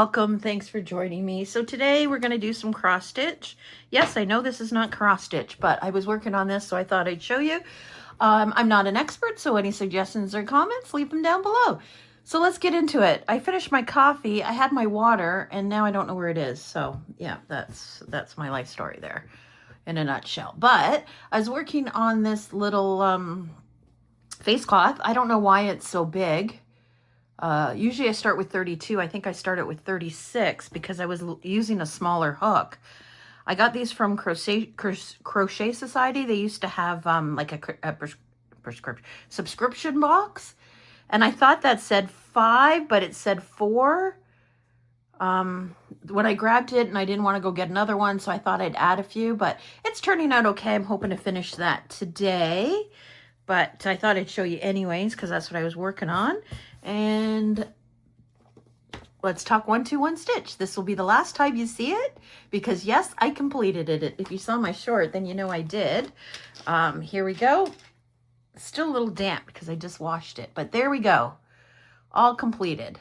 welcome. Thanks for joining me. So today we're going to do some cross stitch. Yes, I know this is not cross stitch, but I was working on this, so I thought I'd show you. I'm not an expert, so any suggestions or comments, leave them down below. So let's get into it. I finished my coffee, I had my water, and now I don't know where it is. So yeah, that's my life story there in a nutshell. But I was working on this little face cloth. I don't know why it's so big. Usually I start with 32. I think I started with 36 because I was using a smaller hook. I got these from Crochet Society. They used to have like a subscription box. And I thought that said 5, but it said 4. When I grabbed it, and I didn't want to go get another one, so I thought I'd add a few. But it's turning out okay. I'm hoping to finish that today. But I thought I'd show you anyways because that's what I was working on. And let's talk 1, 2, 1 stitch. This will be the last time you see it because yes, I completed it. If you saw my short, then you know I did. Here we go. Still a little damp because I just washed it, but there we go. All completed.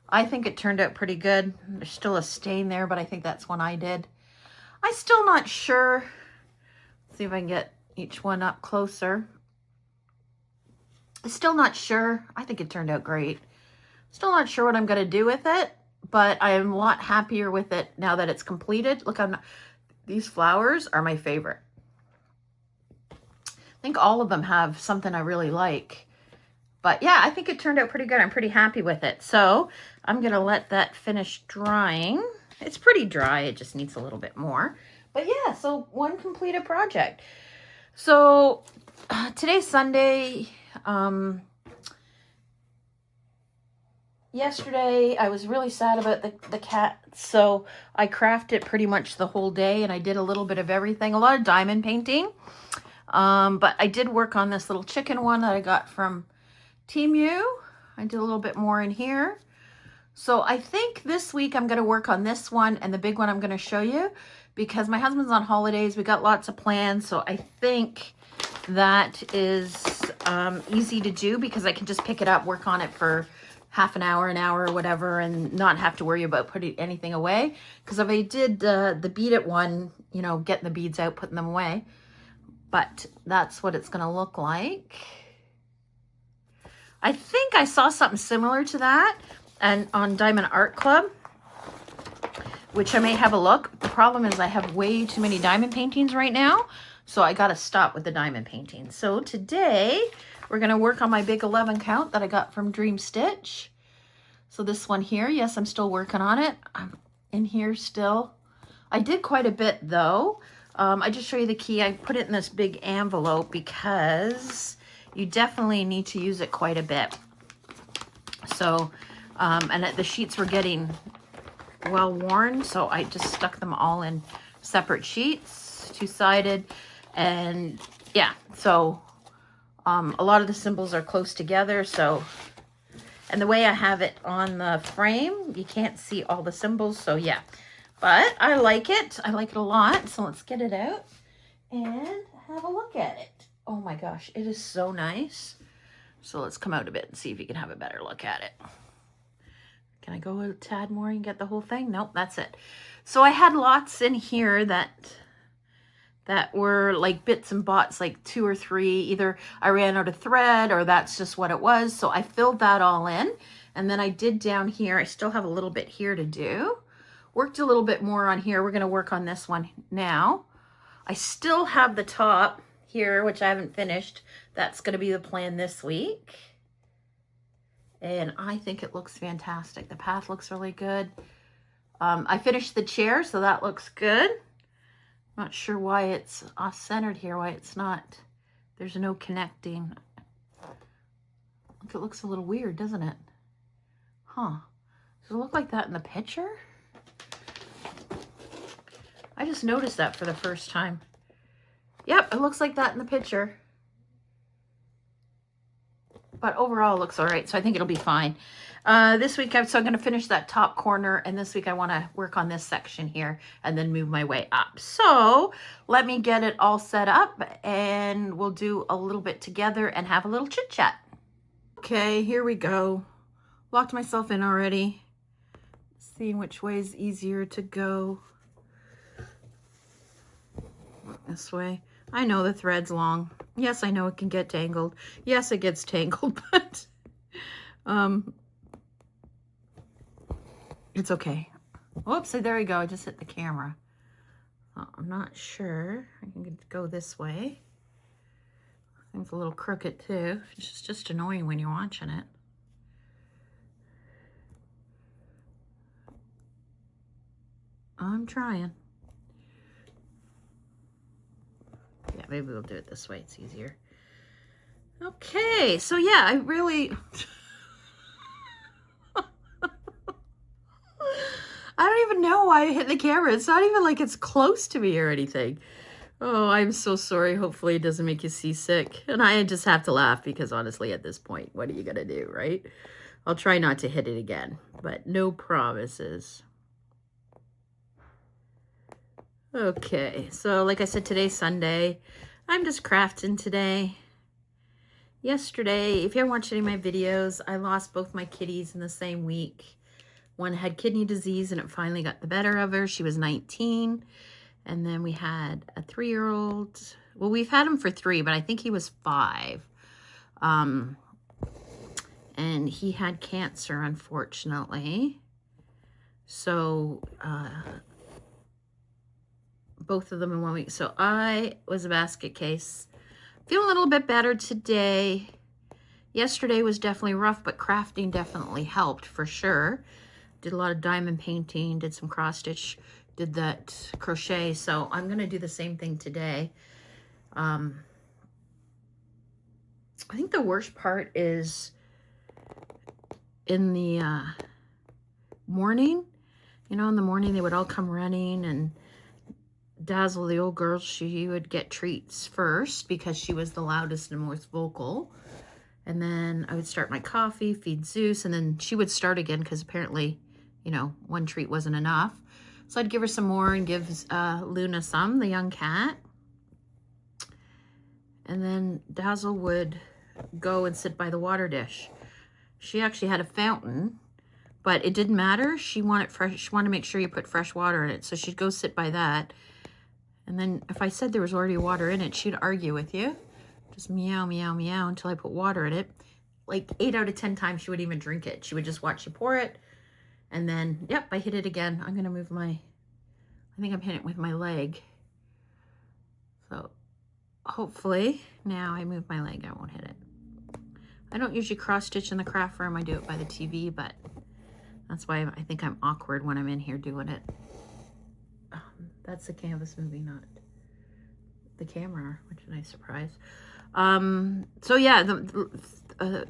I think it turned out pretty good. There's still a stain there, but I think that's one I did. I'm still not sure. Let's see if I can get each one up closer. Still not sure. I think it turned out great. Still not sure what I'm going to do with it, but I'm a lot happier with it now that it's completed. Look, these flowers are my favorite. I think all of them have something I really like. But yeah, I think it turned out pretty good. I'm pretty happy with it. So I'm going to let that finish drying. It's pretty dry. It just needs a little bit more. But yeah, so one completed project. So today's Sunday. Yesterday I was really sad about the cat, so I crafted pretty much the whole day, and I did a little bit of everything, a lot of diamond painting. But I did work on this little chicken one that I got from Temu. I did a little bit more in here. So I think this week I'm going to work on this one and the big one I'm going to show you because my husband's on holidays. We got lots of plans, so I think that is easy to do because I can just pick it up, work on it for half an hour, or whatever, and not have to worry about putting anything away. Because if I did the bead it one, you know, getting the beads out, putting them away. But that's what it's going to look like. I think I saw something similar to that and on Diamond Art Club, which I may have a look. The problem is I have way too many diamond paintings right now. So I got to stop with the diamond painting. So today we're going to work on my big 11 count that I got from Dream Stitch. So this one here, yes, I'm still working on it. I'm in here still. I did quite a bit though. I just show you the key. I put it in this big envelope because you definitely need to use it quite a bit. So, and the sheets were getting well worn, so I just stuck them all in separate sheets, two-sided. And yeah, so a lot of the symbols are close together. So, and the way I have it on the frame, you can't see all the symbols. So yeah, but I like it. I like it a lot. So let's get it out and have a look at it. Oh my gosh, it is so nice. So let's come out a bit and see if you can have a better look at it. Can I go a tad more and get the whole thing? Nope, that's it. So I had lots in here that were like bits and bots, like 2 or 3. Either I ran out of thread or that's just what it was. So I filled that all in. And then I did down here. I still have a little bit here to do. Worked a little bit more on here. We're going to work on this one now. I still have the top here, which I haven't finished. That's going to be the plan this week. And I think it looks fantastic. The path looks really good. I finished the chair, so that looks good. Not sure why it's off-centered here, why it's not. There's no connecting. Look, it looks a little weird, doesn't it? Huh. Does it look like that in the picture? I just noticed that for the first time. Yep, it looks like that in the picture. But overall it looks all right, so I think it'll be fine. This week, I'm going to finish that top corner, and this week I want to work on this section here and then move my way up. So let me get it all set up, and we'll do a little bit together and have a little chit chat. Okay, here we go. Locked myself in already. seeing which way is easier to go. This way. I know the thread's long. Yes, I know it can get tangled. Yes, it gets tangled, but it's okay. Whoops, there we go. I just hit the camera. I'm not sure. I can go this way. It's a little crooked too. It's just annoying when you're watching it. I'm trying. Yeah, maybe we'll do it this way. It's easier. Okay, so yeah, I really... I don't even know why I hit the camera. It's not even like it's close to me or anything. Oh, I'm so sorry. Hopefully it doesn't make you seasick. And I just have to laugh because honestly, at this point, what are you going to do, right? I'll try not to hit it again, but no promises. Okay, so like I said, today's Sunday. I'm just crafting today. Yesterday, if you haven't watched any of my videos, I lost both my kitties in the same week. One had kidney disease and it finally got the better of her. She was 19. And then we had a 3-year-old. Well, we've had him for 3, but I think he was 5. And he had cancer, unfortunately. So, both of them in 1 week. So I was a basket case. Feeling a little bit better today. Yesterday was definitely rough, but crafting definitely helped for sure. Did a lot of diamond painting, did some cross stitch, did that crochet. So I'm going to do the same thing today. I think the worst part is in the morning. You know, in the morning they would all come running, and Dazzle, the old girl, she would get treats first because she was the loudest and most vocal. And then I would start my coffee, feed Zeus, and then she would start again because apparently, you know, one treat wasn't enough. So I'd give her some more and give Luna some, the young cat. And then Dazzle would go and sit by the water dish. She actually had a fountain, but it didn't matter. She wanted fresh. She wanted to make sure you put fresh water in it. So she'd go sit by that. And then if I said there was already water in it, she'd argue with you. Just meow, meow, meow until I put water in it. Like 8 out of 10 times she would even drink it. She would just watch you pour it. And then, yep, I hit it again. I'm going to move my, I think I'm hitting it with my leg. So hopefully now I move my leg, I won't hit it. I don't usually cross stitch in the craft room. I do it by the TV, but that's why I think I'm awkward when I'm in here doing it. That's the canvas moving, not the camera, which is a nice surprise. So yeah, the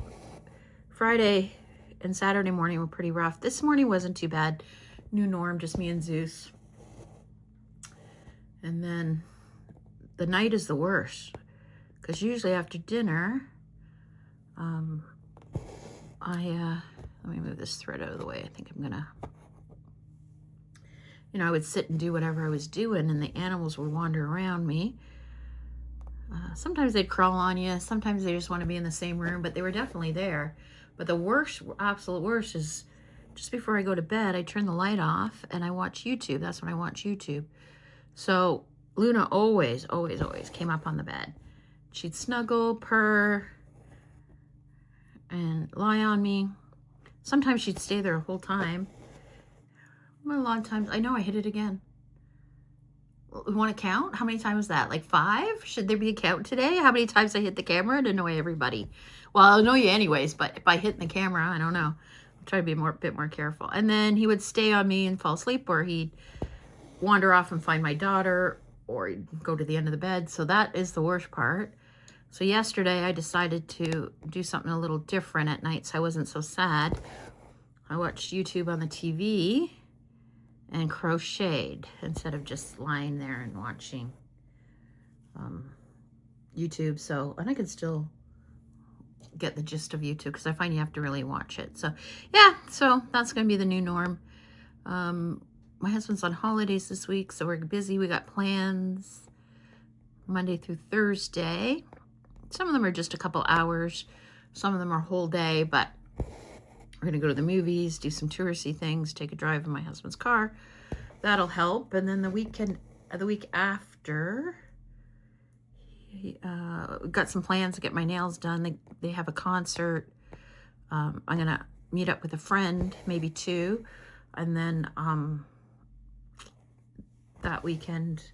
Friday and Saturday morning were pretty rough. This morning wasn't too bad. New norm, just me and Zeus. And then the night is the worst, because usually after dinner, let me move this thread out of the way. I think I'm gonna, you know, I would sit and do whatever I was doing, and the animals would wander around me. Sometimes they'd crawl on you. Sometimes they just want to be in the same room, but they were definitely there. But the worst, absolute worst, is just before I go to bed, I turn the light off and I watch YouTube. That's when I watch YouTube. So Luna always, always, always came up on the bed. She'd snuggle, purr, and lie on me. Sometimes she'd stay there the whole time. A lot of times, I know I hit it again. You want to count? How many times was that? Like 5? Should there be a count today? How many times I hit the camera to annoy everybody? Well, I'll annoy you anyways, but if I hit the camera, I don't know. I'll try to be a bit more careful. And then he would stay on me and fall asleep, or he'd wander off and find my daughter, or he'd go to the end of the bed. So that is the worst part. So yesterday I decided to do something a little different at night so I wasn't so sad. I watched YouTube on the TV and crocheted instead of just lying there and watching YouTube. So, and I could still get the gist of YouTube because I find you have to really watch it. So yeah, so that's going to be the new norm. My husband's on holidays this week, so we're busy. We got plans Monday through Thursday. Some of them are just a couple hours. Some of them are whole day, but We're gonna go to the movies, do some touristy things, take a drive in my husband's car. That'll help. And then the week after, got some plans to get my nails done. They have a concert. I'm gonna meet up with a friend, maybe two, and then that weekend,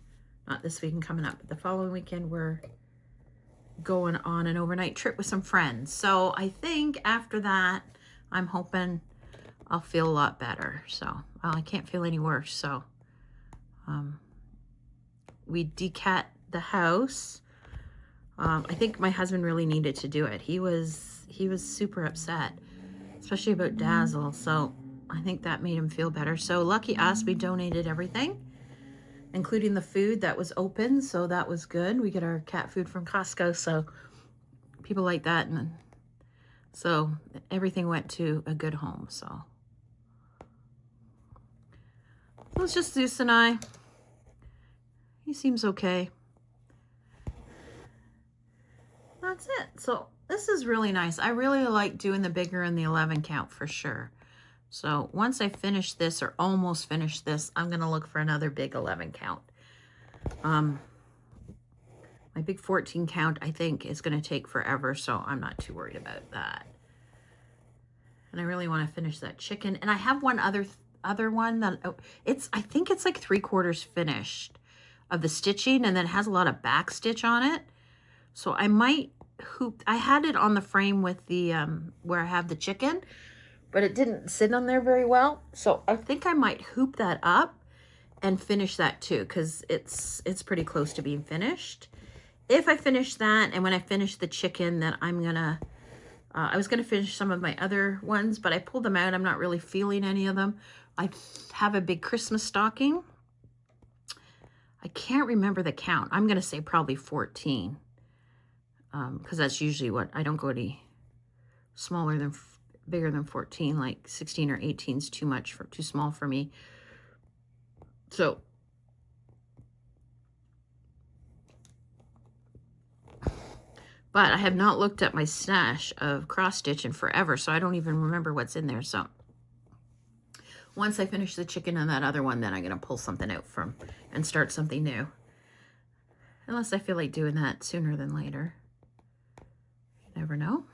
not this weekend coming up, but the following weekend, we're going on an overnight trip with some friends. So I think after that, I'm hoping I'll feel a lot better. So, well, I can't feel any worse. So we decat the house. I think my husband really needed to do it. He was super upset, especially about Dazzle. So I think that made him feel better. So lucky us, we donated everything, including the food that was open. So that was good. We get our cat food from Costco. So people like that. And so everything went to a good home. So it was just Zeus and I. He seems okay. That's it. So this is really nice. I really like doing the bigger and the 11 count for sure. So once I finish this, or almost finish this, I'm going to look for another big 11 count. My big 14 count, I think, is going to take forever, so I'm not too worried about that. And I really want to finish that chicken. And I have one other one that I think it's like 3/4 finished of the stitching, and then it has a lot of back stitch on it. So I might hoop. I had it on the frame with the where I have the chicken, but it didn't sit on there very well. So I think I might hoop that up and finish that too, because it's pretty close to being finished. If I finish that, and when I finish the chicken, then I'm gonna I was gonna finish some of my other ones, but I pulled them out. I'm not really feeling any of them. I have a big Christmas stocking. I can't remember the count. I'm gonna say probably 14. Because that's usually what, I don't go any bigger than 14, like 16 or 18 is too small for me. So, but I have not looked at my stash of cross stitch in forever, so I don't even remember what's in there. So once I finish the chicken and that other one, then I'm going to pull something out from and start something new. Unless I feel like doing that sooner than later. Never know.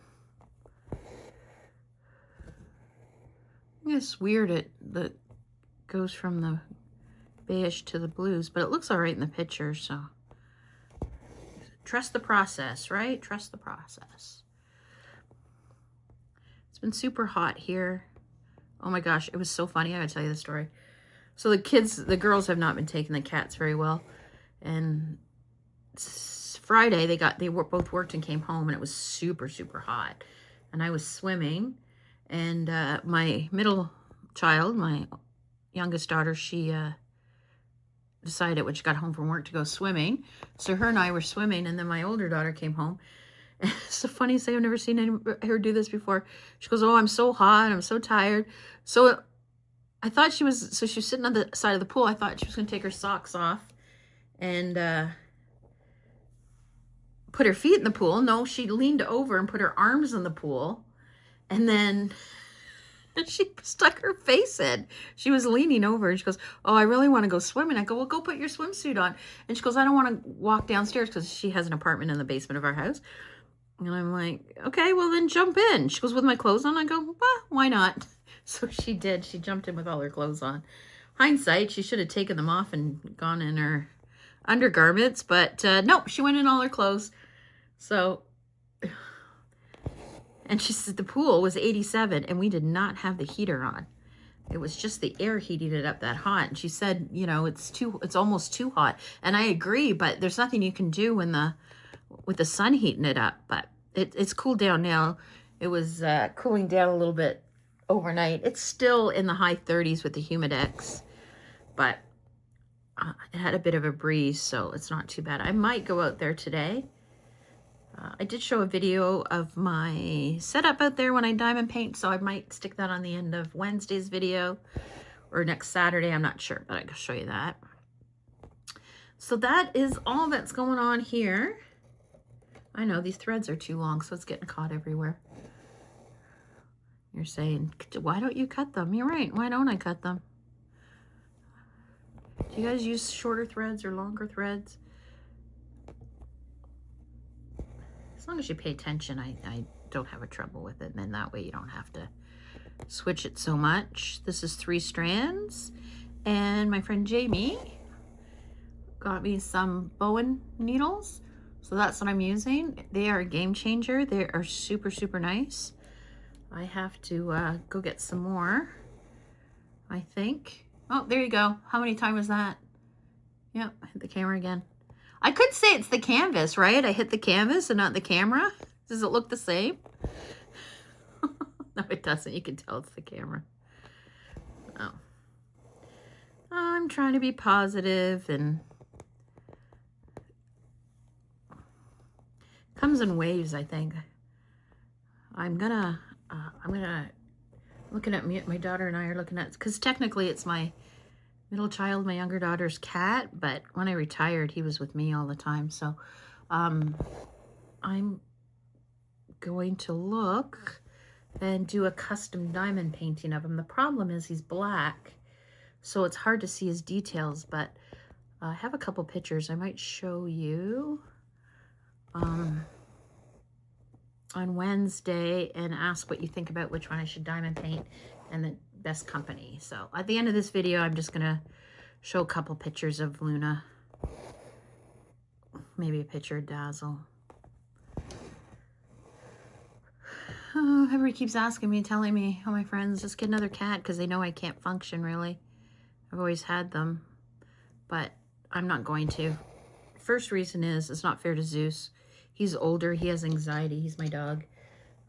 It's weird that goes from the beige to the blues, but it looks all right in the picture, so trust the process, right? Trust the process. It's been super hot here. Oh my gosh, it was so funny. I gotta tell you the story. So the girls have not been taking the cats very well, and Friday they both worked and came home, and it was super, super hot. And I was swimming, and my middle child, my youngest daughter, she decided when she got home from work to go swimming. So her and I were swimming, and then my older daughter came home. And it's the funniest thing, I've never seen her do this before. She goes, "Oh, I'm so hot, I'm so tired." So I thought she was sitting on the side of the pool. I thought she was going to take her socks off and put her feet in the pool. No, she leaned over and put her arms in the pool, and then she stuck her face in. She was leaning over, and she goes, "Oh, I really want to go swimming." I go, "Well, go put your swimsuit on." And she goes, "I don't want to walk downstairs," because she has an apartment in the basement of our house. And I'm like, "Okay, well then jump in." She goes, "With my clothes on?" I go, "Well, why not?" So she did. She jumped in with all her clothes on. Hindsight, she should have taken them off and gone in her undergarments, but no, she went in all her clothes. So, and she said the pool was 87, and we did not have the heater on. It was just the air heating it up that hot. And she said, you know, it's almost too hot. And I agree, but there's nothing you can do with the sun heating it up. But it's cooled down now. It was cooling down a little bit overnight. It's still in the high 30s with the Humidex, but it had a bit of a breeze, so it's not too bad. I might go out there today. I did show a video of my setup out there when I diamond paint, so I might stick that on the end of Wednesday's video or next Saturday. I'm not sure, but I can show you that. So that is all that's going on here. I know these threads are too long, so it's getting caught everywhere. You're saying, why don't you cut them? You're right. Why don't I cut them? Do you guys use shorter threads or longer threads? As long as you pay attention, I don't have a trouble with it. And then that way you don't have to switch it so much. This is 3 strands. And my friend Jamie got me some Bowen needles. So that's what I'm using. They are a game changer. They are super, super nice. I have to go get some more, I think. Oh, there you go. How many times was that? Yep, I hit the camera again. I could say it's the canvas, right? I hit the canvas and not the camera. Does it look the same? No, it doesn't. You can tell it's the camera. Oh. I'm trying to be positive, and comes in waves, I think. I'm gonna looking at my daughter and I are looking at, because technically it's my middle child, my younger daughter's cat, but when I retired, he was with me all the time. So I'm going to look and do a custom diamond painting of him. The problem is he's black, so it's hard to see his details, but I have a couple pictures I might show you on Wednesday and ask what you think about which one I should diamond paint and the best company. So at the end of this video, I'm just gonna show a couple pictures of Luna, maybe a picture of Dazzle. Oh, everybody keeps asking me, telling me, oh, my friends, just get another cat, because they know I can't function really. I've always had them, but I'm not going to. First reason is it's not fair to Zeus. He's older, he has anxiety, he's my dog.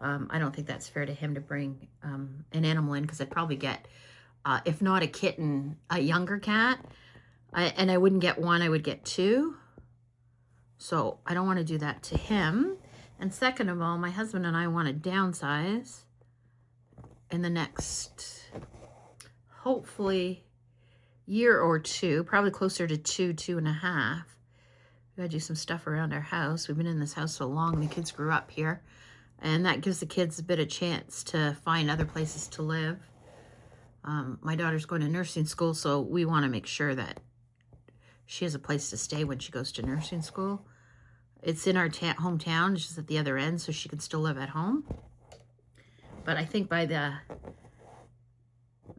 I don't think that's fair to him to bring an animal in, because I'd probably get, if not a kitten, a younger cat. And I wouldn't get 1, I would get 2. So I don't want to do that to him. And second of all, my husband and I want to downsize in the next, hopefully, year or 2, probably closer to 2, 2.5. We gotta do some stuff around our house. We've been in this house so long, the kids grew up here, and that gives the kids a bit of chance to find other places to live. My daughter's going to nursing school, so we want to make sure that she has a place to stay when she goes to nursing school. It's in our hometown, it's just at the other end, so she can still live at home. But I think by the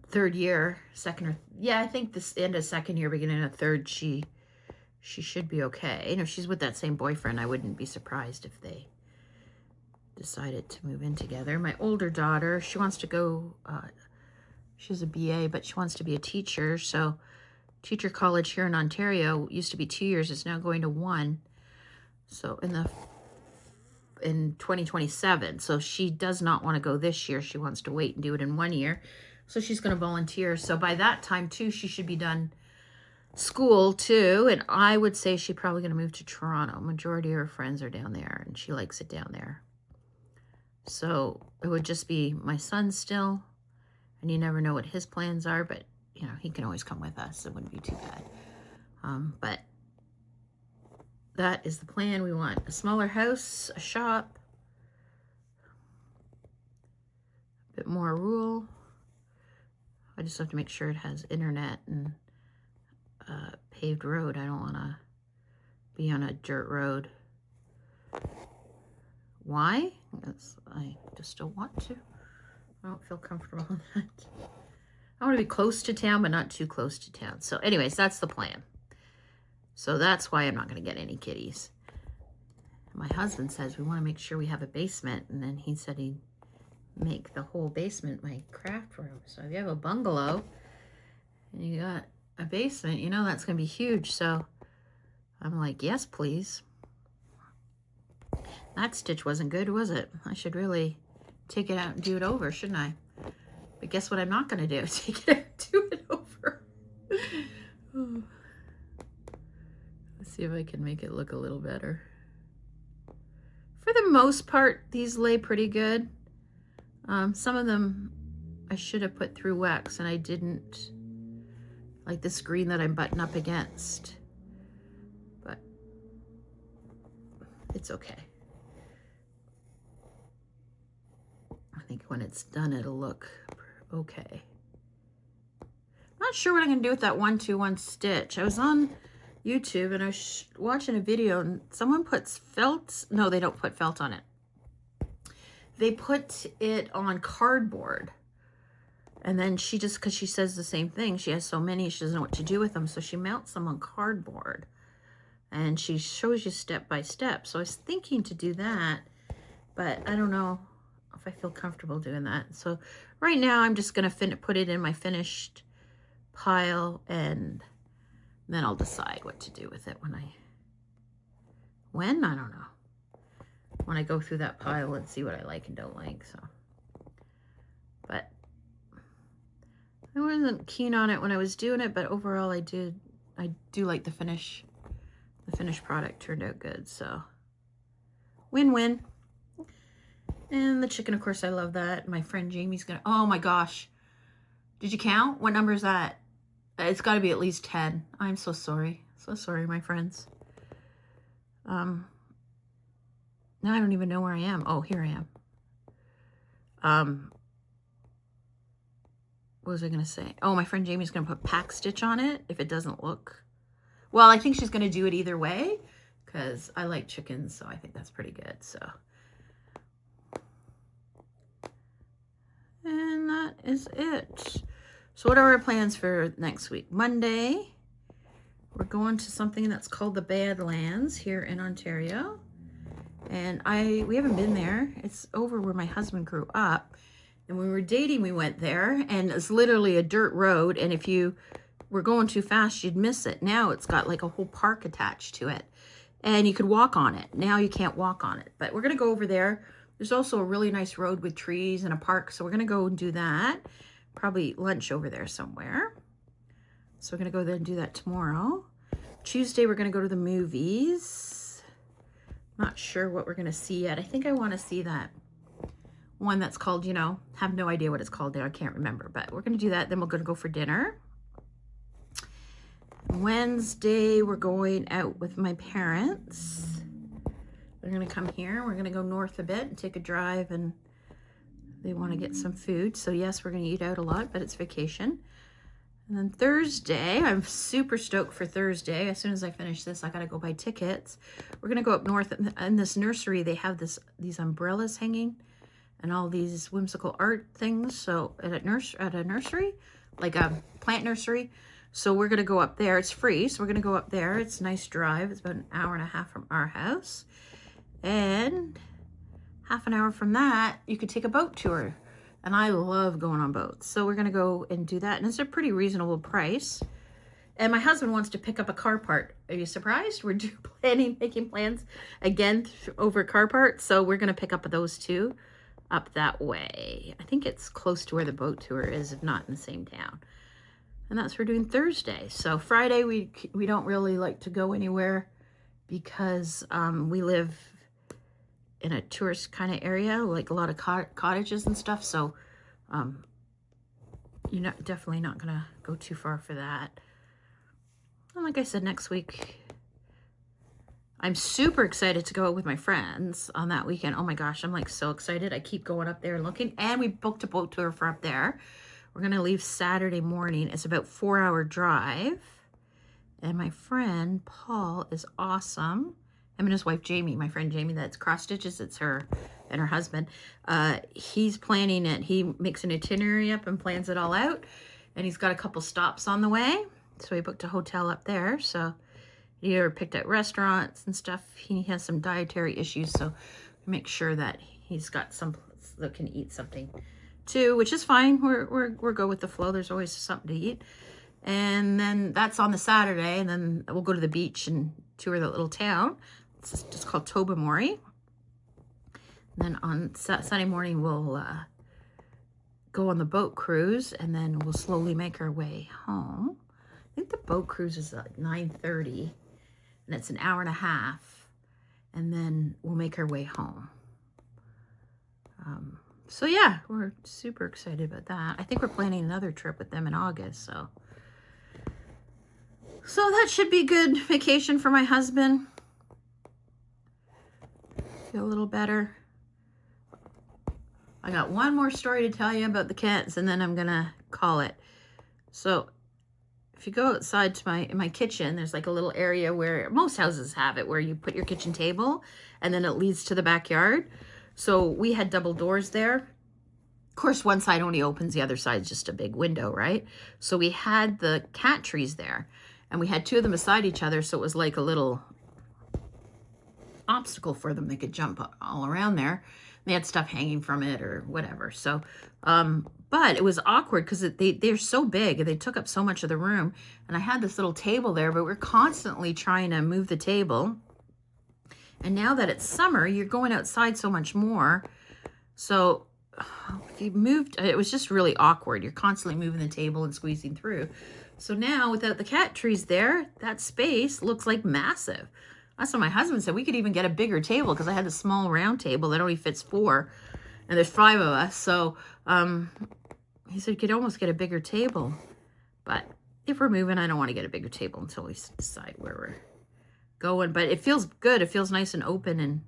3rd year, I think this end of 2nd year, beginning of 3rd, she should be okay. You know, she's with that same boyfriend. I wouldn't be surprised if they decided to move in together. My older daughter, she wants to go, she's a BA, but she wants to be a teacher. So teacher college here in Ontario used to be 2 years. It's now going to 1. So in 2027. So she does not want to go this year. She wants to wait and do it in 1 year. So she's going to volunteer. So by that time too, she should be done school too, and I would say she's probably going to move to Toronto. Majority of her friends are down there, and she likes it down there. So it would just be my son still, and you never know what his plans are, but you know, he can always come with us. It wouldn't be too bad. But that is the plan. We want a smaller house, a shop, a bit more rural. I just have to make sure it has internet and paved road. I don't want to be on a dirt road. Why? Because I just don't want to. I don't feel comfortable with that. I want to be close to town, but not too close to town. So anyways, that's the plan. So that's why I'm not going to get any kitties. My husband says we want to make sure we have a basement, and then he said he'd make the whole basement my craft room. So if you have a bungalow and you got a basement, you know that's going to be huge. So I'm like, yes, please. That stitch wasn't good, was it? I should really take it out and do it over, shouldn't I? But guess what I'm not going to do? Take it out and do it over. Let's see if I can make it look a little better. For the most part, these lay pretty good. Some of them I should have put through wax, and I didn't. Like this green that I'm butting up against. But it's okay. think when it's done, it'll look okay. Not sure what I'm going to do with that 1-2-1 stitch. I was on YouTube and I was watching a video and someone puts felt. No, they don't put felt on it. They put it on cardboard. And then she just, because she says the same thing, she has so many, she doesn't know what to do with them. So she mounts them on cardboard. And she shows you step by step. So I was thinking to do that, but I don't know if I feel comfortable doing that. So right now I'm just going to put it in my finished pile, and then I'll decide what to do with it when I don't know. When I go through that pile and see what I like and don't like. So, but I wasn't keen on it when I was doing it, but overall I do like the finish. The finished product turned out good, so win-win. And the chicken, of course, I love that. My friend Jamie's gonna, oh my gosh. Did you count? What number is that? It's got to be at least 10. I'm so sorry. So sorry, my friends. Now I don't even know where I am. Oh, here I am. What was I going to say? Oh, my friend Jamie's going to put pack stitch on it if it doesn't look... Well, I think she's going to do it either way because I like chickens, so I think that's pretty good. So, and that is it. So what are our plans for next week? Monday, we're going to something that's called the Badlands here in Ontario. And we haven't been there. It's over where my husband grew up. And when we were dating, we went there, and it's literally a dirt road. And if you were going too fast, you'd miss it. Now it's got like a whole park attached to it, and you could walk on it. Now you can't walk on it, but we're going to go over there. There's also a really nice road with trees and a park. So we're going to go and do that. Probably lunch over there somewhere. So we're going to go there and do that tomorrow. Tuesday, we're going to go to the movies. Not sure what we're going to see yet. I think I want to see that one that's called, you know, have no idea what it's called there. I can't remember, but we're going to do that. Then we're going to go for dinner. Wednesday, we're going out with my parents. They're going to come here. We're going to go north a bit and take a drive, and they want to get some food. So yes, we're going to eat out a lot, but it's vacation. And then Thursday, I'm super stoked for Thursday. As soon as I finish this, I got to go buy tickets. We're going to go up north in this nursery. They have these umbrellas hanging and all these whimsical art things. So at a nursery, like a plant nursery. So we're going to go up there. It's free. So we're going to go up there. It's a nice drive. It's about an hour and a half from our house. And half an hour from that, you could take a boat tour. And I love going on boats. So we're going to go and do that. And it's a pretty reasonable price. And my husband wants to pick up a car part. Are you surprised? We're making plans again over car parts. So we're going to pick up those two up that way. I think it's close to where the boat tour is, if not in the same town. And that's what we're doing Thursday. So Friday, we don't really like to go anywhere because we live in a tourist kind of area, like a lot of cottages and stuff. So you're definitely not going to go too far for that. And like I said, next week, I'm super excited to go with my friends on that weekend. Oh my gosh, I'm like so excited. I keep going up there and looking. And we booked a boat tour for up there. We're going to leave Saturday morning. It's about a 4-hour drive. And my friend, Paul, is awesome. Him and his wife, Jamie, my friend Jamie, that's cross stitches. It's her and her husband. He's planning it. He makes an itinerary up and plans it all out. And he's got a couple stops on the way. So he booked a hotel up there. So he picked out restaurants and stuff. He has some dietary issues. So we make sure that he's got some that can eat something too, which is fine. We're go with the flow. There's always something to eat. And then that's on the Saturday, and then we'll go to the beach and tour the little town. It's just called Tobermory. And then on Sunday morning, we'll go on the boat cruise, and then we'll slowly make our way home. I think the boat cruise is at 9:30, and it's an hour and a half, and then we'll make our way home. So yeah, we're super excited about that. I think we're planning another trip with them in August, so that should be good vacation for my husband. Feel a little better. I got one more story to tell you about the cats, and then I'm gonna call it. So if you go outside to my kitchen, there's like a little area where most houses have it, where you put your kitchen table and then it leads to the backyard. So we had double doors there. Of course, one side only opens, the other side's just a big window, right? So we had the cat trees there, and we had two of them beside each other, so it was like a little obstacle for them. They could jump all around there. They had stuff hanging from it or whatever. So, but it was awkward because they're so big and they took up so much of the room. And I had this little table there, but we're constantly trying to move the table. And now that it's summer, you're going outside so much more. So if you moved, it was just really awkward. You're constantly moving the table and squeezing through. So now without the cat trees there, that space looks like massive. That's what my husband said. We could even get a bigger table because I had a small round table that only fits 4, and there's 5 of us. So he said you could almost get a bigger table. But if we're moving, I don't want to get a bigger table until we decide where we're going. But it feels good. It feels nice and open and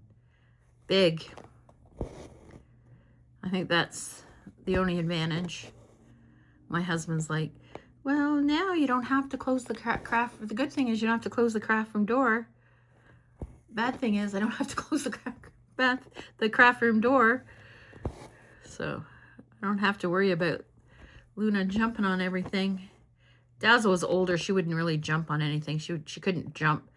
big. I think that's the only advantage. My husband's like, well, now you don't have to close the craft. The good thing is you don't have to close the craft room door. Bad thing is I don't have to close the craft room door, so I don't have to worry about Luna jumping on everything. Dazzle was older. She wouldn't really jump on anything. She couldn't jump.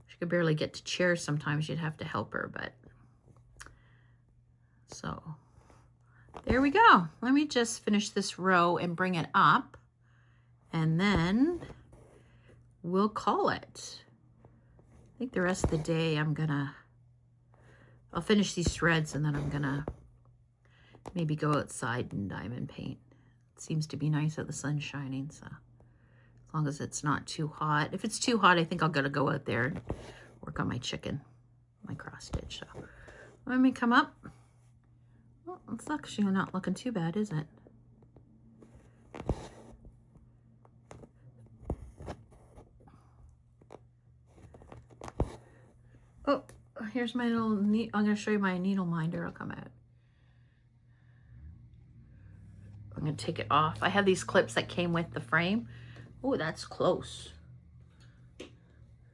She could barely get to chairs sometimes. You'd have to help her, but so there we go. Let me just finish this row and bring it up, and then we'll call it. I think the rest of the day I'll finish these threads, and then I'm gonna maybe go outside and diamond paint. It seems to be nice that the sun's shining, so as long as it's not too hot. If it's too hot, I think I'm gonna go out there and work on my chicken, my cross stitch. So let me come up. Well, it's actually not looking too bad, is it? Oh, here's my little I'm going to show you my needle minder. I'll come out. I'm going to take it off. I have these clips that came with the frame. Oh, that's close.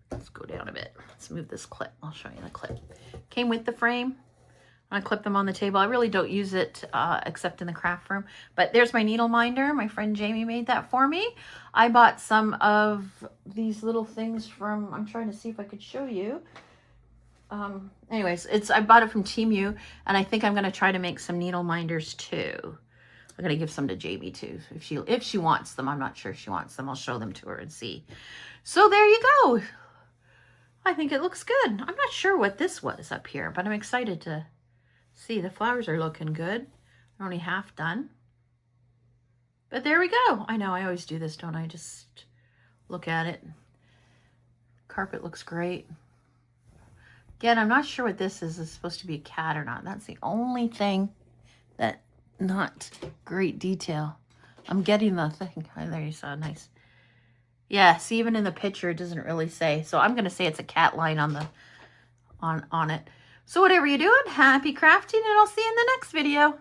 Let's go down a bit. Let's move this clip. I'll show you the clip. Came with the frame. I clip them on the table. I really don't use it except in the craft room. But there's my needle minder. My friend Jamie made that for me. I bought some of these little things from, I'm trying to see if I could show you. Anyways, I bought it from Temu, and I think I'm going to try to make some needle minders too. I'm going to give some to Jamie too. If she wants them. I'm not sure if she wants them. I'll show them to her and see. So there you go. I think it looks good. I'm not sure what this was up here, but I'm excited to see. The flowers are looking good. They're only half done. But there we go. I know I always do this, don't I? Just look at it. Carpet looks great. Again, I'm not sure what this is. It's supposed to be a cat or not. That's the only thing that not great detail. I'm getting the thing. Oh, there you saw. Nice. Yeah, see, even in the picture, it doesn't really say. So I'm going to say it's a cat line on the on it. So whatever you're doing, happy crafting, and I'll see you in the next video.